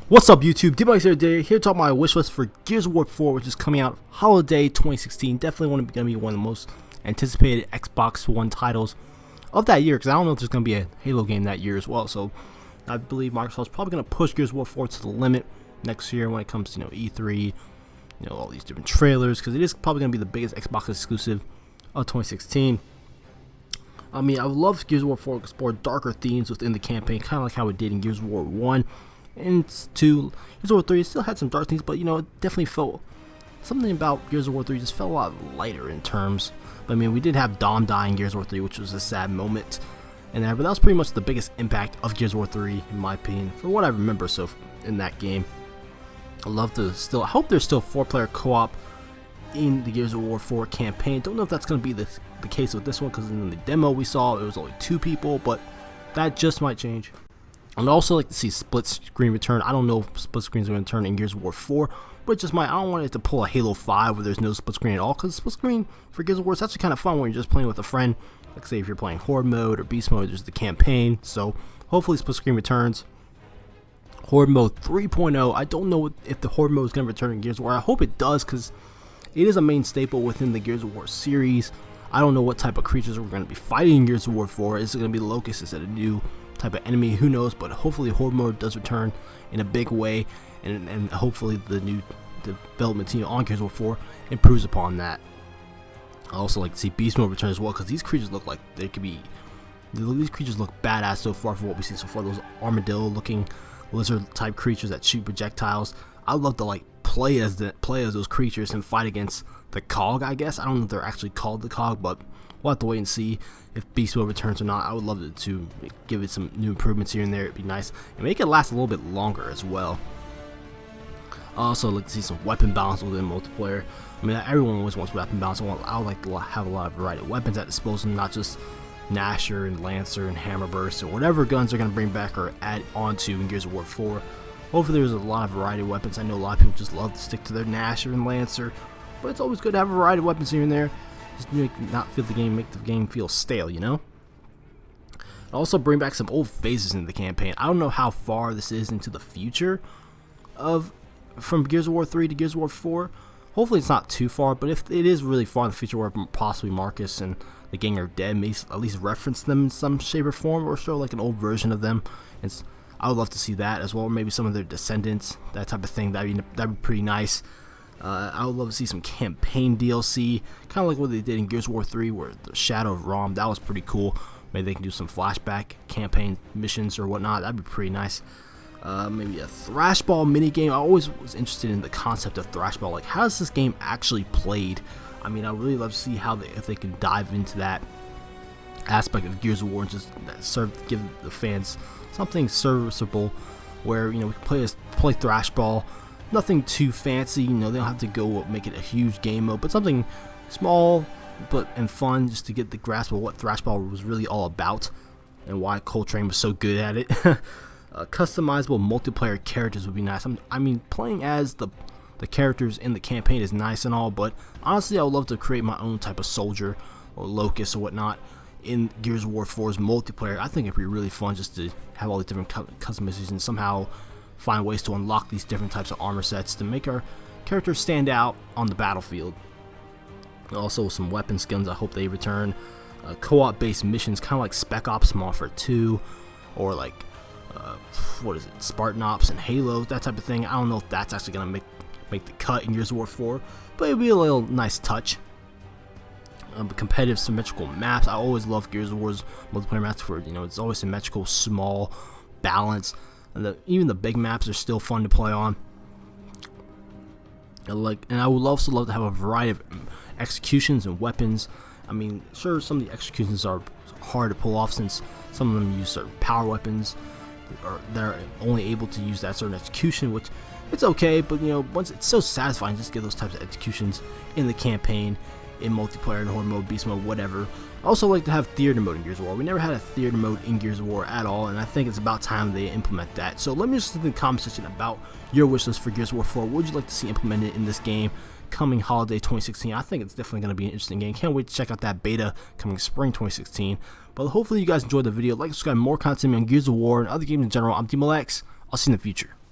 What's up, YouTube? Dmx here to talk my wish list for Gears of War 4, which is coming out holiday 2016. Definitely going to be one of the most anticipated Xbox One titles of that year, because I don't know if there's going to be a Halo game that year as well. So I believe Microsoft's probably going to push Gears of War 4 to the limit next year when it comes to E3, all these different trailers, because it is probably going to be the biggest Xbox exclusive of 2016. I mean, I would love Gears of War 4 to explore darker themes within the campaign, kind of like how it did in Gears of War 1. And 2, Gears of War 3 still had some dark things, but it definitely felt something about Gears of War 3 just felt a lot lighter in terms. But I mean, we did have Dom die in Gears of War 3, which was a sad moment in there, but that was pretty much the biggest impact of Gears of War 3 in my opinion, from what I remember so in that game. I hope there's still 4-player co-op in the Gears of War 4 campaign. Don't know if that's going to be the case with this one, because in the demo we saw it was only 2 people, but that just might change. I'd also like to see split screen return. I don't know if split screens are going to return in Gears of War 4, but just I don't want it to pull a Halo 5 where there's no split screen at all, because split screen for Gears of War is actually kind of fun when you're just playing with a friend. Like say if you're playing Horde mode or Beast mode, there's the campaign. So hopefully split screen returns. Horde mode 3.0, I don't know if the Horde mode is going to return in Gears of War. I hope it does, because it is a main staple within the Gears of War series. I don't know what type of creatures we're going to be fighting in Gears of War 4. Is it going to be locusts? Is it a new type of enemy? Who knows? But hopefully Horde mode does return in a big way, and hopefully the new development team on Gears of War 4 improves upon that. I also like to see Beast mode return as well, because these creatures look like they could be. These creatures look badass so far from what we've seen so far. Those armadillo-looking lizard-type creatures that shoot projectiles. I'd love to play as those creatures and fight against the Cog. I guess I don't know if they're actually called the Cog, but we'll have to wait and see if Beast mode returns or not. I would love to give it some new improvements here and there. It'd be nice and make it last a little bit longer as well. I also like to see some weapon balance within multiplayer. I mean, everyone always wants weapon balance. I would like to have a lot of variety of weapons at disposal, not just Gnasher and Lancer and Hammer Burst or whatever guns they're going to bring back or add onto in Gears of War 4. Hopefully there's a lot of variety of weapons. I know a lot of people just love to stick to their Gnasher and Lancer, but it's always good to have a variety of weapons here and there. Just make the game feel stale, Also bring back some old phases into the campaign. I don't know how far this is into the future from Gears of War 3 to Gears of War 4. Hopefully it's not too far, but if it is really far in the future where possibly Marcus and the gang are dead, maybe at least reference them in some shape or form, or show like an old version of them. I would love to see that as well, or maybe some of their descendants, that type of thing. That'd be pretty nice. I would love to see some campaign DLC, kind of like what they did in Gears of War 3, where the Shadow of Rom, that was pretty cool. Maybe they can do some flashback campaign missions or whatnot. That'd be pretty nice. Maybe a Thrashball minigame. I always was interested in the concept of Thrashball. Like, how is this game actually played? I mean, I really love to see if they can dive into that aspect of Gears of War and just give the fans something serviceable, where we can play Thrashball. Nothing too fancy, they don't have to go make it a huge game mode, but something small and fun, just to get the grasp of what Thrashball was really all about and why Coltrane was so good at it. Customizable multiplayer characters would be nice. I mean, playing as the characters in the campaign is nice and all, but honestly, I would love to create my own type of soldier or locust or whatnot in Gears of War 4's multiplayer. I think it'd be really fun just to have all these different customizations and somehow find ways to unlock these different types of armor sets to make our characters stand out on the battlefield. Also some weapon skins, I hope they return. Co-op based missions, kind of like Spec Ops Modern Warfare 2, or like Spartan Ops and Halo, that type of thing. I don't know if that's actually gonna make the cut in Gears of War 4, but it'd be a little nice touch. Competitive symmetrical maps. I always love Gears of War's multiplayer maps for it's always symmetrical, small, balanced. And even the big maps are still fun to play on. And I would also love to have a variety of executions and weapons. I mean, sure, some of the executions are hard to pull off since some of them use certain power weapons, or they're only able to use that certain execution, which it's okay. But once it's so satisfying just to get those types of executions in the campaign, in multiplayer, in Horde mode, Beast mode, whatever. I also like to have theater mode in Gears of War. We never had a theater mode in Gears of War at all, and I think it's about time they implement that. So let me just in the comment section about your wish list for Gears of War 4. What would you like to see implemented in this game coming holiday 2016? I think it's definitely going to be an interesting game. Can't wait to check out that beta coming spring 2016. But hopefully you guys enjoyed the video. Like, subscribe, more content on Gears of War and other games in general. I'm Dmx. I'll see you in the future.